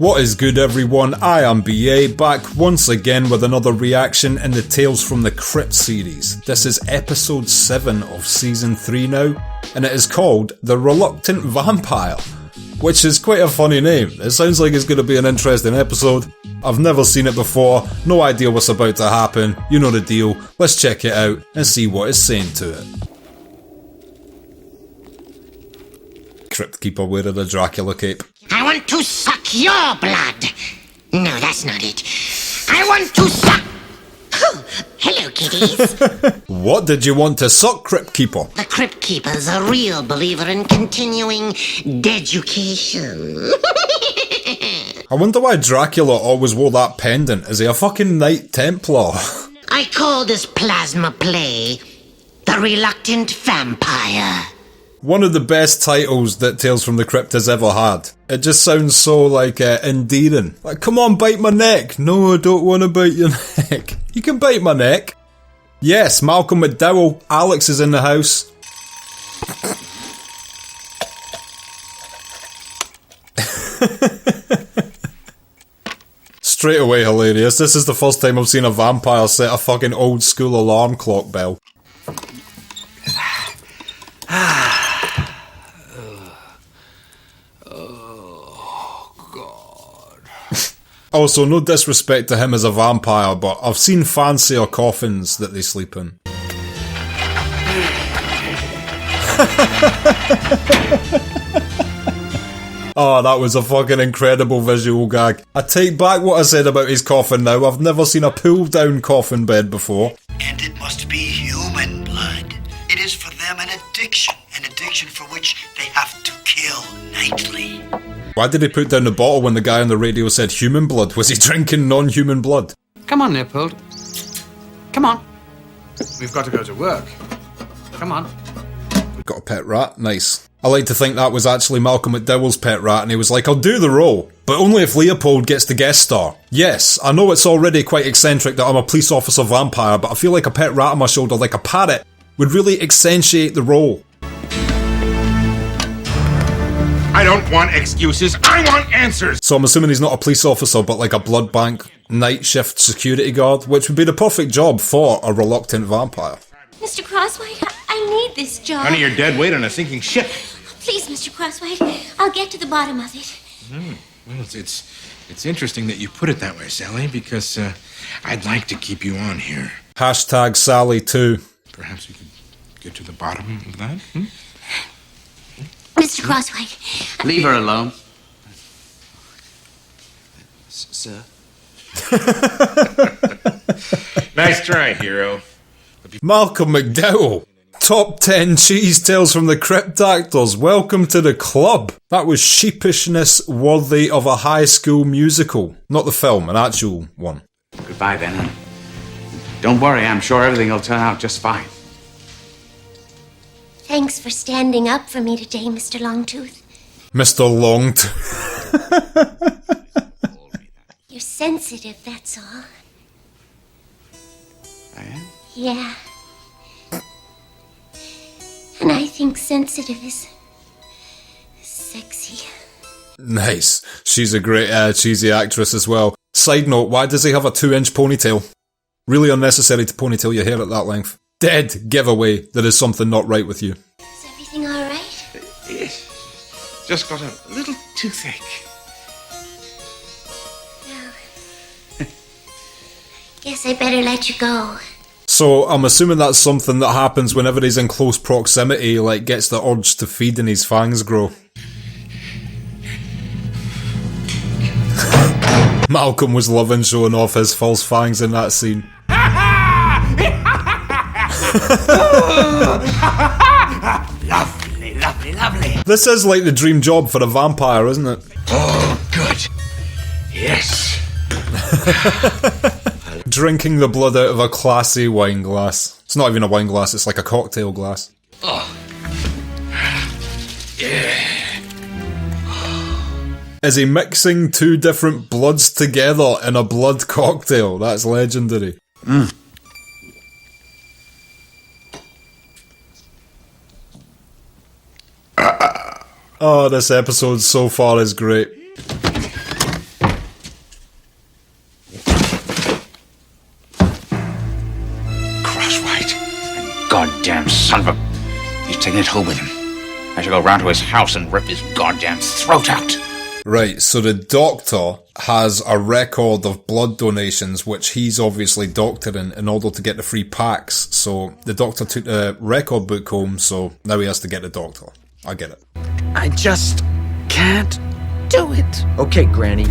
What is good, everyone? I am BA, back once again with another reaction in the Tales from the Crypt series. This is episode 7 of season 3 now, and it is called The Reluctant Vampire, which is quite a funny name. It sounds like it's going to be an interesting episode. I've never seen it before, no idea what's about to happen, you know the deal. Let's check it out and see what it's saying to it. Crypt Keeper wearing a Dracula cape. I want to suck your blood. No, that's not it. I want to suck... Oh, hello, kitties. What did you want to suck, Crypt Keeper? The Crypt Keeper's a real believer in continuing deducation. I wonder why Dracula always wore that pendant. Is he a fucking Knight Templar? I call this plasma play The Reluctant Vampire. One of the best titles that Tales from the Crypt has ever had. It just sounds so, like, endearing. Like, come on, bite my neck. No, I don't want to bite your neck. You can bite my neck. Yes, Malcolm McDowell. Alex is in the house. Straight away hilarious. This is the first time I've seen a vampire set a fucking old school alarm clock bell. Also, no disrespect to him as a vampire, but I've seen fancier coffins that they sleep in. Oh, that was a fucking incredible visual gag. I take back what I said about his coffin now. I've never seen a pulled down coffin bed before. And it must be human blood. It is for them an addiction for which they have to kill nightly. Why did he put down the bottle when the guy on the radio said human blood? Was he drinking non-human blood? Come on, Leopold. Come on. We've got to go to work. Come on. Got a pet rat? Nice. I like to think that was actually Malcolm McDowell's pet rat and he was like, I'll do the role, but only if Leopold gets the guest star. Yes, I know it's already quite eccentric that I'm a police officer vampire, but I feel like a pet rat on my shoulder, like a parrot, would really accentuate the role. I don't want excuses, I want answers! So I'm assuming he's not a police officer, but like a blood bank night shift security guard, which would be the perfect job for a reluctant vampire. Mr. Crosswhite, I need this job. Honey, you're dead weight on a sinking ship. Please, Mr. Crosswhite, I'll get to the bottom of it. Well, it's interesting that you put it that way, Sally, because I'd like to keep you on here. Hashtag Sally too. Perhaps we could get to the bottom of that? Mr. Crosswhite. Leave her alone. Sir? Nice try, hero. Malcolm McDowell. Top 10 cheese tales from the Crypt actors. Welcome to the club. That was sheepishness worthy of a high school musical. Not the film, an actual one. Goodbye, then. Don't worry, I'm sure everything will turn out just fine. Thanks for standing up for me today, Mr. Longtooth. Mr. Longtooth. You're sensitive, that's all. I am? Yeah. And I think sensitive is sexy. Nice. She's a great cheesy actress as well. Side note, why does he have a 2-inch ponytail? Really unnecessary to ponytail your hair at that length. Dead giveaway. There is something not right with you. Is everything alright? Yes. Just got a little too thick. No. Guess I better let you go. So, I'm assuming that's something that happens whenever he's in close proximity, like gets the urge to feed and his fangs grow. Malcolm was loving showing off his false fangs in that scene. Lovely, lovely, lovely. This is like the dream job for a vampire, isn't it? Oh, good. Yes. Drinking the blood out of a classy wine glass. It's not even a wine glass, it's like a cocktail glass. Oh. Yeah. Is he mixing two different bloods together in a blood cocktail? That's legendary. Oh, this episode so far is great. That's right. That goddamn son of a... He's taking it home with him. I should go round to his house and rip his goddamn throat out. Right, so the doctor has a record of blood donations, which he's obviously doctoring in order to get the free packs. So the doctor took the record book home, so now he has to get the doctor. I get it. I just can't do it. Okay, Granny.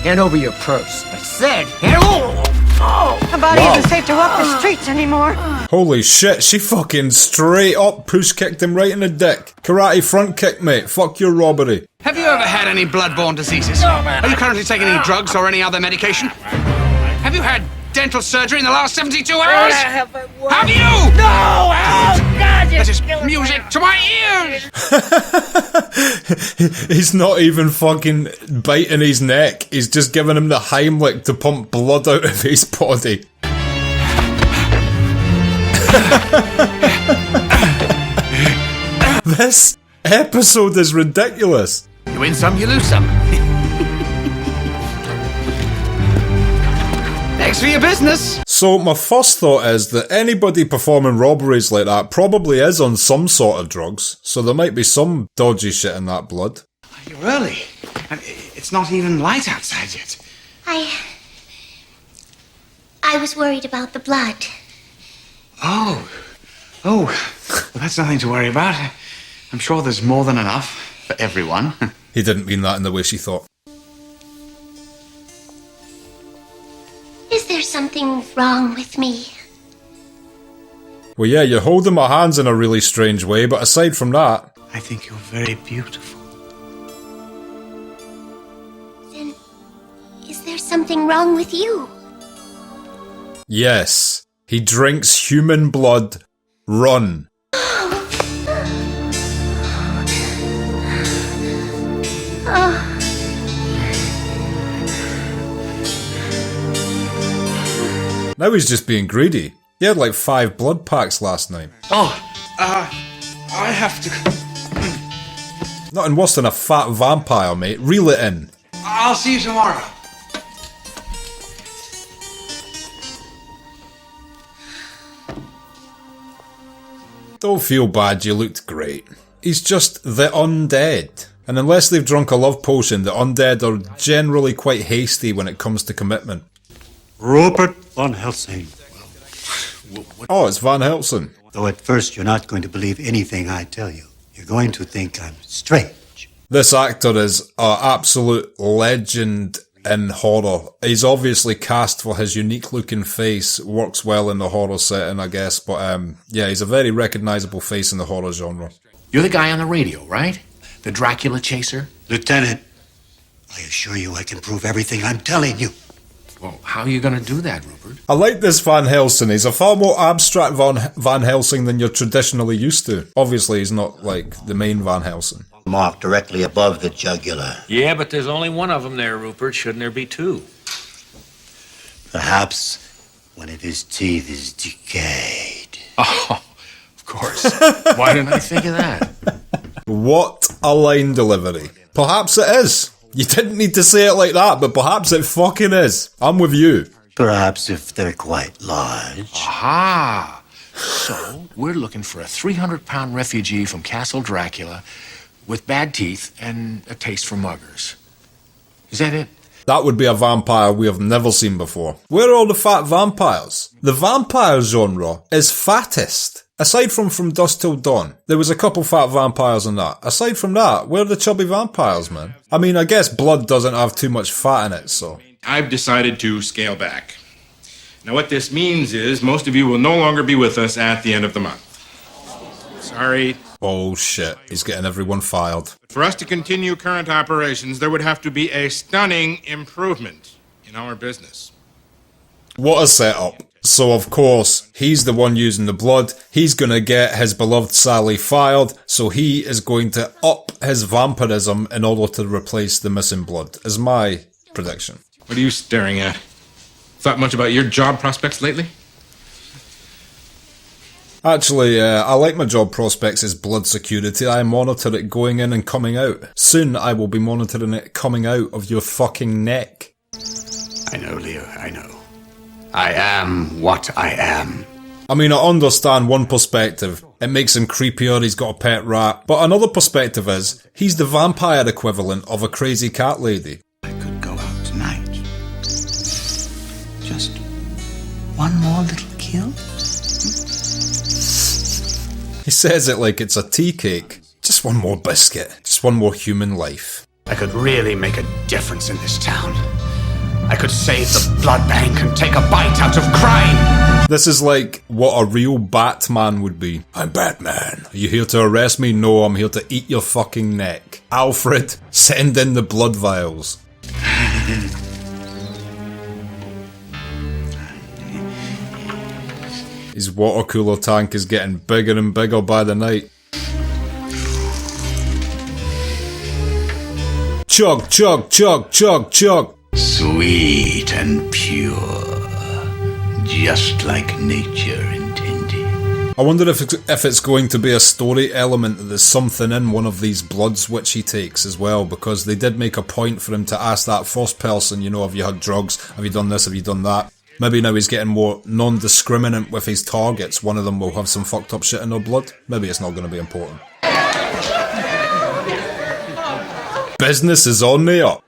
Hand over your purse. I said, hand over. How about it isn't safe to walk the streets anymore? Holy shit, she fucking straight up push kicked him right in the dick. Karate front kick, mate. Fuck your robbery. Have you ever had any blood-borne diseases? Are you currently taking any drugs or any other medication? Have you had dental surgery in the last 72 hours? Have you? No! Oh, God! That is music to my ears! He's not even fucking biting his neck. He's just giving him the Heimlich to pump blood out of his body. This episode is ridiculous. You win some, you lose some. Thanks for your business. So my first thought is that anybody performing robberies like that probably is on some sort of drugs, so there might be some dodgy shit in that blood. You're early. It's not even light outside yet. I was worried about the blood. Oh, well, that's nothing to worry about. I'm sure there's more than enough for everyone. He didn't mean that in the way she thought. Is there something wrong with me? Well, yeah, you're holding my hands in a really strange way, but aside from that... I think you're very beautiful. Then, is there something wrong with you? Yes, he drinks human blood. Run. Now he's just being greedy. He had like 5 blood packs last night. I have to... Nothing worse than a fat vampire, mate. Reel it in. I'll see you tomorrow. Don't feel bad, you looked great. He's just the undead. And unless they've drunk a love potion, the undead are generally quite hasty when it comes to commitment. Rupert Van Helsing. Oh, it's Van Helsing. Though at first you're not going to believe anything I tell you. You're going to think I'm strange. This actor is an absolute legend in horror. He's obviously cast for his unique looking face, works well in the horror setting, I guess, but yeah, he's a very recognisable face in the horror genre. You're the guy on the radio, right? The Dracula chaser? Lieutenant, I assure you I can prove everything I'm telling you. Well, how are you going to do that, Rupert? I like this Van Helsing. He's a far more abstract Van Helsing than you're traditionally used to. Obviously, he's not like the main Van Helsing. Mark directly above the jugular. Yeah, but there's only one of them there, Rupert. Shouldn't there be 2? Perhaps one of his teeth is decayed. Oh, of course. Why didn't I think of that? What a line delivery. Perhaps it is. You didn't need to say it like that, but perhaps it fucking is. I'm with you. Perhaps if they're quite large. Aha! So, we're looking for a 300-pound refugee from Castle Dracula with bad teeth and a taste for muggers. Is that it? That would be a vampire we have never seen before. Where are all the fat vampires? The vampire genre is fattest. Aside from Dusk Till Dawn, there was a couple fat vampires in that. Aside from that, where are the chubby vampires, man? I mean, I guess blood doesn't have too much fat in it, so... I've decided to scale back. Now what this means is most of you will no longer be with us at the end of the month. Sorry. Oh shit, he's getting everyone fired. For us to continue current operations, there would have to be a stunning improvement in our business. What a setup. So of course, he's the one using the blood, he's gonna get his beloved Sally fired, so he is going to up his vampirism in order to replace the missing blood, is my prediction. What are you staring at? Thought much about your job prospects lately? Actually, I like my job prospects as blood security. I monitor it going in and coming out. Soon I will be monitoring it coming out of your fucking neck. I know, Leo, I know. I am what I am. I mean, I understand one perspective. It makes him creepier, he's got a pet rat. But another perspective is, he's the vampire equivalent of a crazy cat lady. I could go out tonight. Just one more little kill? He says it like it's a tea cake. Just one more biscuit. Just one more human life. I could really make a difference in this town. I could save the blood bank and take a bite out of crime. This is like what a real Batman would be. I'm Batman. Are you here to arrest me? No, I'm here to eat your fucking neck. Alfred, send in the blood vials. His water cooler tank is getting bigger and bigger by the night. Chug, chug, chug, chug, chug. Sweet and pure. Just like nature intended. I wonder if it's going to be a story element that there's something in one of these bloods which he takes as well, because they did make a point for him to ask that first person, you know, have you had drugs? Have you done this? Have you done that? Maybe now he's getting more non-discriminant with his targets. One of them will have some fucked up shit in their blood. Maybe it's not going to be important. Business is on the up.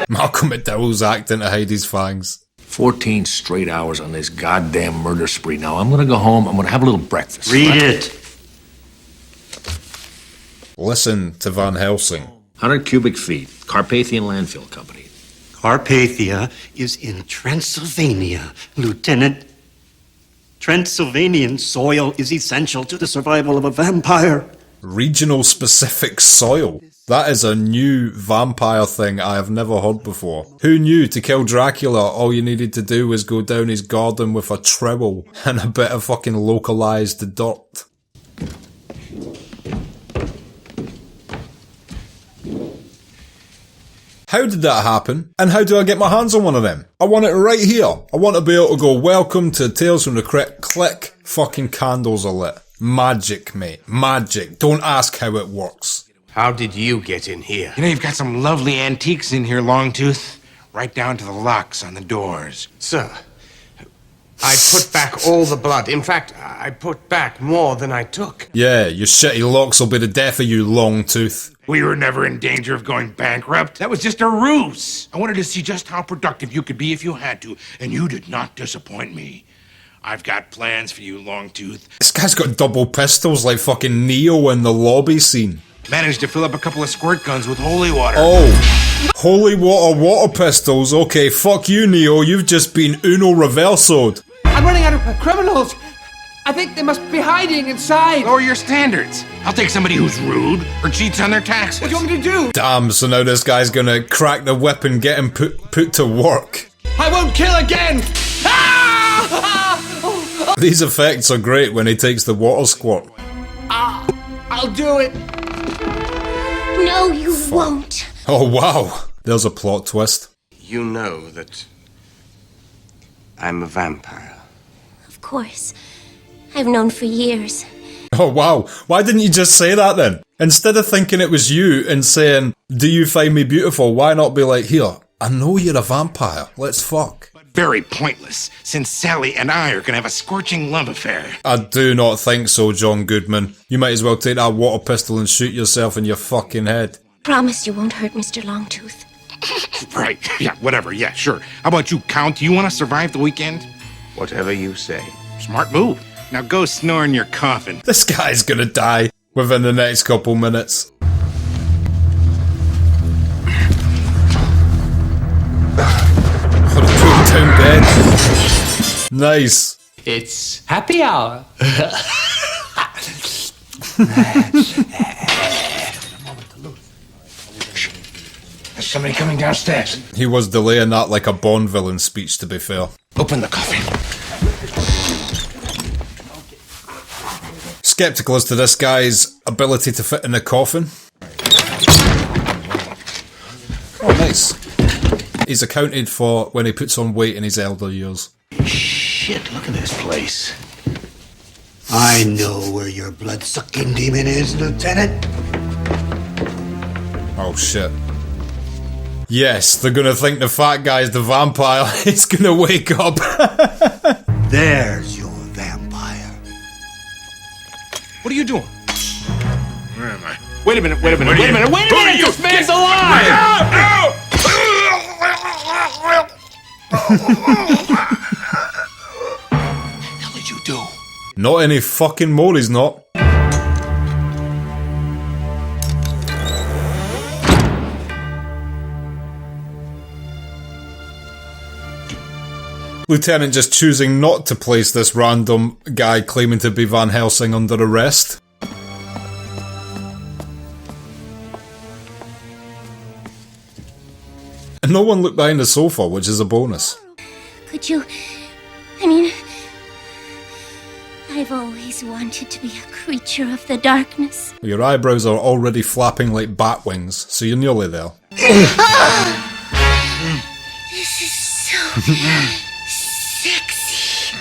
Malcolm McDowell's acting to hide his fangs. 14 straight hours on this goddamn murder spree. Now, I'm gonna go home, I'm gonna have a little breakfast. Read it. Listen to Van Helsing. 100 cubic feet. Carpathian Landfill Company. Carpathia is in Transylvania, Lieutenant. Transylvanian soil is essential to the survival of a vampire. Regional specific soil. That is a new vampire thing I have never heard before. Who knew to kill Dracula all you needed to do was go down his garden with a trowel and a bit of fucking localised dirt? How did that happen? And how do I get my hands on one of them? I want it right here. I want to be able to go, welcome to Tales from the Crypt. Click. Fucking candles are lit. Magic, mate. Magic. Don't ask how it works. How did you get in here? You know, you've got some lovely antiques in here, Longtooth. Right down to the locks on the doors. Sir, I put back all the blood. In fact, I put back more than I took. Yeah, your shitty locks will be the death of you, Longtooth. We were never in danger of going bankrupt. That was just a ruse. I wanted to see just how productive you could be if you had to, and you did not disappoint me. I've got plans for you, Longtooth. This guy's got double pistols like fucking Neo in the lobby scene. Managed to fill up a couple of squirt guns with holy water. Oh, holy water pistols. Okay, fuck you, Neo. You've just been Uno reversoed. I'm running out of criminals. I think they must be hiding inside. Lower your standards. I'll take somebody who's rude or cheats on their taxes. What do you want me to do? Damn, so now this guy's gonna crack the whip and get him put to work. I won't kill again. These effects are great when he takes the water squirt. I'll do it. No, you won't. Oh wow, there's a plot twist. You know that I'm a vampire. Of course. I've known for years. Oh wow, why didn't you just say that then? Instead of thinking it was you and saying, do you find me beautiful, why not be like, here, I know you're a vampire, let's fuck. Very pointless, since Sally and I are gonna have a scorching love affair. I do not think so, John Goodman. You might as well take that water pistol and shoot yourself in your fucking head. Promise you won't hurt Mr. Longtooth. Right, yeah, whatever, yeah, sure. How about you, Count? Do you want to survive the weekend? Whatever you say. Smart move. Now go snore in your coffin. This guy's gonna die within the next couple minutes. Down bed. Nice. It's happy hour. There's somebody coming downstairs. He was delaying that like a Bond villain speech, to be fair. Open the coffin. Skeptical as to this guy's ability to fit in a coffin. Oh, nice. He's accounted for when he puts on weight in his elder years. Shit, look at this place. I know where your blood-sucking demon is, Lieutenant. Oh shit. Yes, they're gonna think the fat guy's the vampire. He's gonna wake up. There's your vampire. What are you doing? Where am I? Wait a minute, wait a minute, wait a minute, wait a minute! This man's alive! What the hell did you do? Not any fucking more, he's not. Lieutenant just choosing not to place this random guy claiming to be Van Helsing under arrest. And no one looked behind the sofa, which is a bonus. Could you... I mean... I've always wanted to be a creature of the darkness. Your eyebrows are already flapping like bat wings, so you're nearly there. This is so... sexy.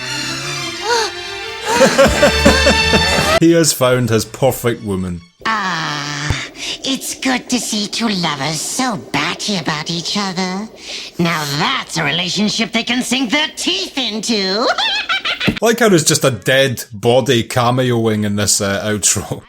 He has found his perfect woman. Ah, it's good to see two lovers so batty about each other. Now that's a relationship they can sink their teeth into. Like how there's just a dead body cameoing in this outro.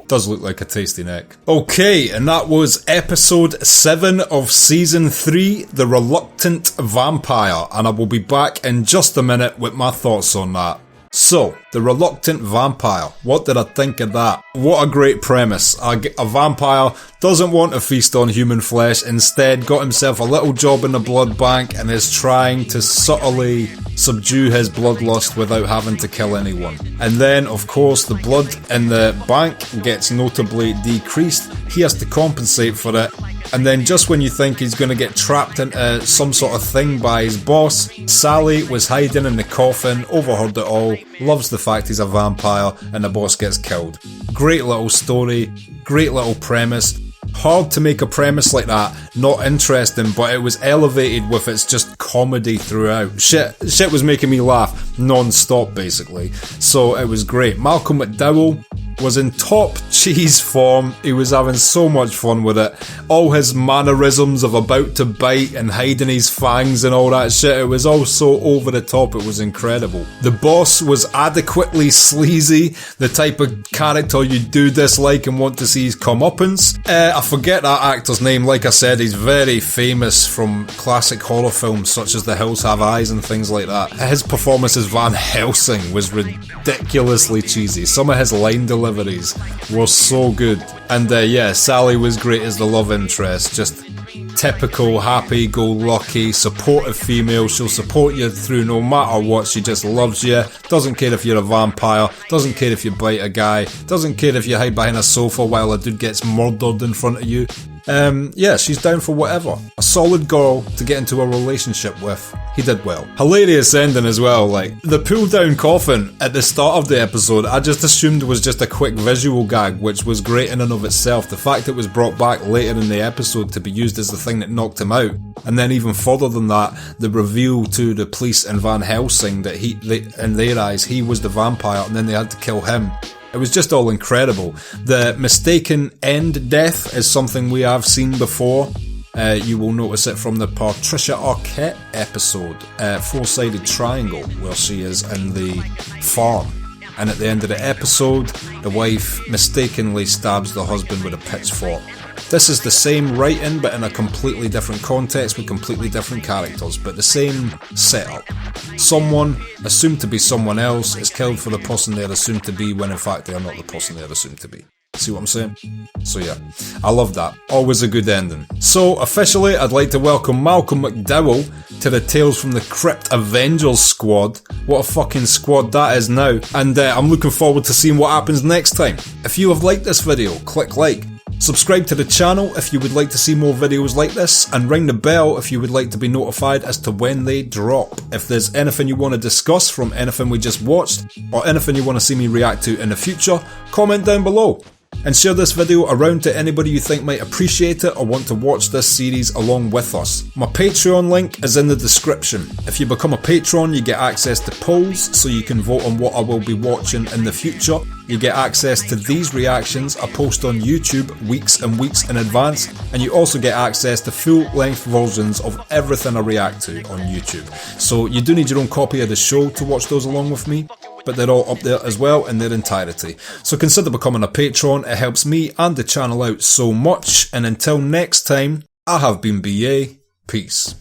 Does look like a tasty neck. Okay, and that was episode 7 of season 3, The Reluctant Vampire, and I will be back in just a minute with my thoughts on that. So, The Reluctant Vampire. What did I think of that? What a great premise. A vampire doesn't want to feast on human flesh, instead got himself a little job in the blood bank and is trying to subtly subdue his bloodlust without having to kill anyone. And then, of course, the blood in the bank gets notably decreased. He has to compensate for it. And then just when you think he's going to get trapped into some sort of thing by his boss, Sally was hiding in the coffin, overheard it all, loves the fact he's a vampire, and the boss gets killed. Great little story, great little premise. Hard to make a premise like that not interesting, but it was elevated with its just comedy throughout. Shit was making me laugh non-stop basically, so it was great. Malcolm McDowell was in top cheese form. He was having so much fun with it. All his mannerisms of about to bite and hiding his fangs and all that shit, it was all so over the top, it was incredible. The boss was adequately sleazy, the type of character you do dislike and want to see his comeuppance. I forget that actor's name, like I said, he's very famous from classic horror films such as The Hills Have Eyes and things like that. His performance as Van Helsing was ridiculously cheesy. Some of his line deliveries were so good. And yeah, Sally was great as the love interest, just typical happy-go-lucky, supportive female. She'll support you through no matter what, she just loves you, doesn't care if you're a vampire, doesn't care if you bite a guy, doesn't care if you hide behind a sofa while a dude gets murdered in front of you. Yeah, she's down for whatever. A solid girl to get into a relationship with. He did well. Hilarious ending as well, like, the pull down coffin at the start of the episode, I just assumed was just a quick visual gag, which was great in and of itself. The fact it was brought back later in the episode to be used as the thing that knocked him out, and then even further than that, the reveal to the police and Van Helsing that in their eyes, he was the vampire, and then they had to kill him. It was just all incredible. The mistaken end death is something we have seen before. You will notice it from the Patricia Arquette episode, Four-Sided Triangle, where she is in the farm. And at the end of the episode, the wife mistakenly stabs the husband with a pitchfork. This is the same writing, but in a completely different context with completely different characters, but the same setup. Someone, assumed to be someone else, is killed for the person they're assumed to be, when in fact they are not the person they're assumed to be. See what I'm saying? So yeah, I love that. Always a good ending. So officially, I'd like to welcome Malcolm McDowell to the Tales from the Crypt Avengers squad. What a fucking squad that is now. And I'm looking forward to seeing what happens next time. If you have liked this video, click like. Subscribe to the channel if you would like to see more videos like this, and ring the bell if you would like to be notified as to when they drop. If there's anything you want to discuss from anything we just watched, or anything you want to see me react to in the future, comment down below. And share this video around to anybody you think might appreciate it or want to watch this series along with us. My Patreon link is in the description. If you become a patron, you get access to polls so you can vote on what I will be watching in the future. You get access to these reactions I post on YouTube weeks and weeks in advance, and you also get access to full-length versions of everything I react to on YouTube. So you do need your own copy of the show to watch those along with me, but they're all up there as well in their entirety. So consider becoming a patron, it helps me and the channel out so much, and until next time, I have been BA, peace.